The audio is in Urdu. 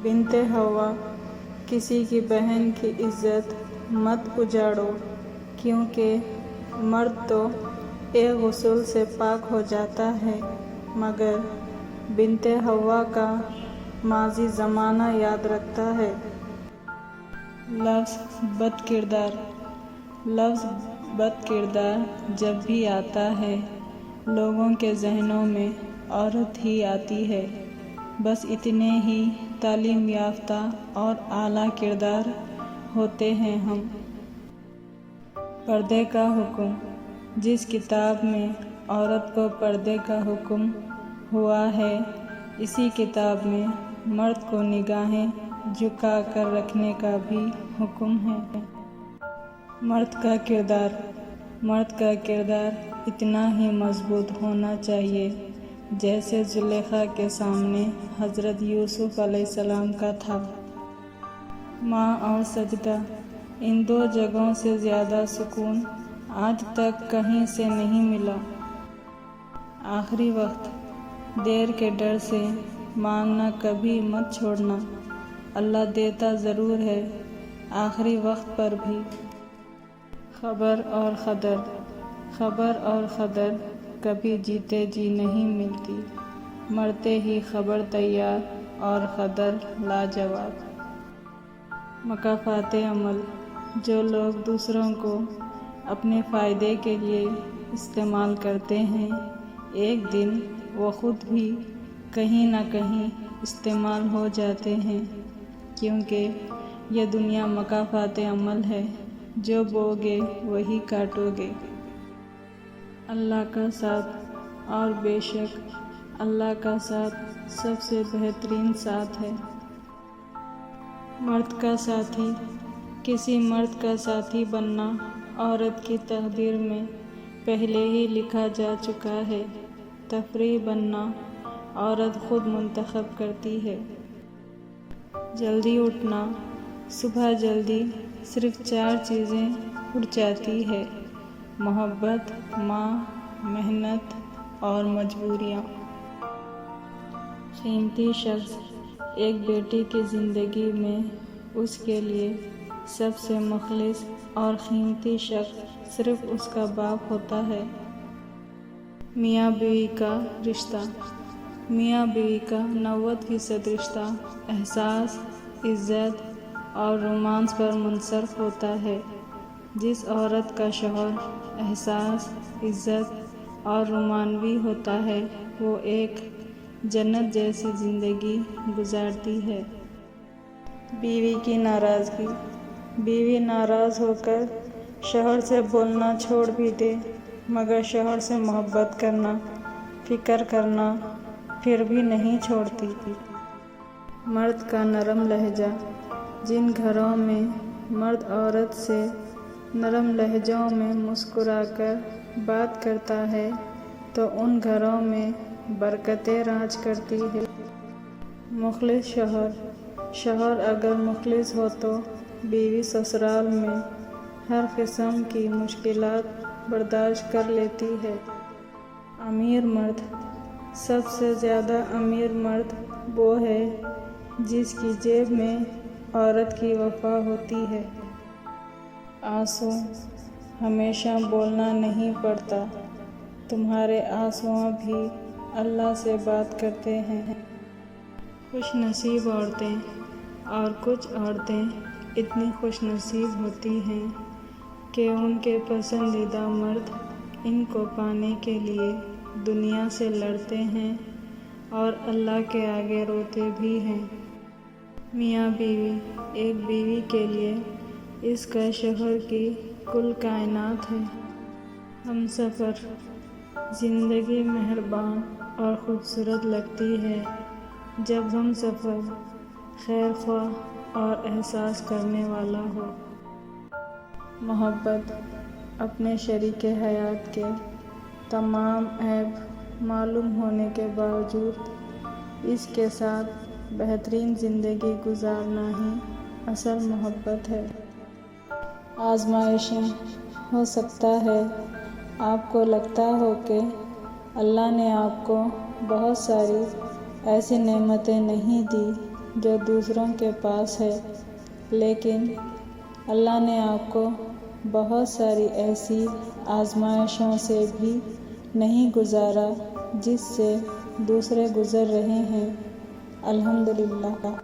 بنت ہوا، کسی کی بہن کی عزت مت اجاڑو، کیونکہ مرد تو ایک غسل سے پاک ہو جاتا ہے، مگر بنت ہوا کا ماضی زمانہ یاد رکھتا ہے۔ لفظ بد کردار جب بھی آتا ہے، لوگوں کے ذہنوں میں عورت ہی آتی ہے۔ بس اتنے ہی تعلیم یافتہ اور اعلیٰ کردار ہوتے ہیں ہم۔ پردے کا حکم، جس کتاب میں عورت کو پردے کا حکم ہوا ہے، اسی کتاب میں مرد کو نگاہیں جھکا کر رکھنے کا بھی حکم ہے۔ مرد کا کردار اتنا ہی مضبوط ہونا چاہیے جیسے زلیخا کے سامنے حضرت یوسف علیہ السلام کا تھا۔ ماں اور سجدہ، ان دو جگہوں سے زیادہ سکون آج تک کہیں سے نہیں ملا۔ آخری وقت، دیر کے ڈر سے مانگنا کبھی مت چھوڑنا، اللہ دیتا ضرور ہے، آخری وقت پر بھی۔ خبر اور قدر کبھی جیتے جی نہیں ملتی، مرتے ہی خبر تیار اور قدر لاجواب۔ مکافات عمل، جو لوگ دوسروں کو اپنے فائدے کے لیے استعمال کرتے ہیں، ایک دن وہ خود بھی کہیں نہ کہیں استعمال ہو جاتے ہیں، کیونکہ یہ دنیا مکافات عمل ہے، جو بوگے وہی کاٹو گے۔ اللہ کا ساتھ، اور بے شک اللہ کا ساتھ سب سے بہترین ساتھ ہے۔ مرد کا ساتھی، کسی مرد کا ساتھی بننا عورت کی تقدیر میں پہلے ہی لکھا جا چکا ہے۔ تفریح بننا عورت خود منتخب کرتی ہے۔ جلدی اٹھنا، صبح جلدی صرف 4 چیزیں اٹھ جاتی ہے: محبت، ماں، محنت اور مجبوریاں۔ قیمتی شخص، ایک بیٹی کی زندگی میں اس کے لیے سب سے مخلص اور قیمتی شخص صرف اس کا باپ ہوتا ہے۔ میاں بیوی کا رشتہ، میاں بیوی کا 90% رشتہ احساس، عزت اور رومانس پر منصرف ہوتا ہے۔ جس عورت کا شوہر احساس، عزت اور رومانوی ہوتا ہے، وہ ایک جنت جیسی زندگی گزارتی ہے۔ بیوی کی ناراضگی، بیوی ناراض ہو کر شوہر سے بولنا چھوڑ بھی دے، مگر شوہر سے محبت کرنا، فکر کرنا پھر بھی نہیں چھوڑتی۔ مرد کا نرم لہجہ، جن گھروں میں مرد عورت سے نرم لہجوں میں مسکرا کر بات کرتا ہے تو ان گھروں میں برکتیں راج کرتی ہیں۔ مخلص شوہر، شوہر اگر مخلص ہو تو بیوی سسرال میں ہر قسم کی مشکلات برداشت کر لیتی ہے۔ امیر مرد، سب سے زیادہ امیر مرد وہ ہے جس کی جیب میں عورت کی وفا ہوتی ہے۔ آنسو، ہمیشہ بولنا نہیں پڑتا، تمہارے آنسو بھی اللہ سے بات کرتے ہیں۔ خوش نصیب عورتیں، اور کچھ عورتیں اتنی خوش نصیب ہوتی ہیں کہ ان کے پسندیدہ مرد ان کو پانے کے لیے دنیا سے لڑتے ہیں اور اللہ کے آگے روتے بھی ہیں۔ میاں بیوی، ایک بیوی کے لیے اس کا شوہر کی کل کائنات ہے۔ ہمسفر، زندگی مہربان اور خوبصورت لگتی ہے جب ہمسفر خیر خواہ اور احساس کرنے والا ہو۔ محبت، اپنے شریک حیات کے تمام عیب معلوم ہونے کے باوجود اس کے ساتھ بہترین زندگی گزارنا ہی اصل محبت ہے۔ آزمائشیں، ہو سکتا ہے آپ کو لگتا ہو کہ اللہ نے آپ کو بہت ساری ایسی نعمتیں نہیں دی جو دوسروں کے پاس ہے، لیکن اللہ نے آپ کو بہت ساری ایسی آزمائشوں سے بھی نہیں گزارا جس سے دوسرے گزر رہے ہیں۔ الحمدللہ۔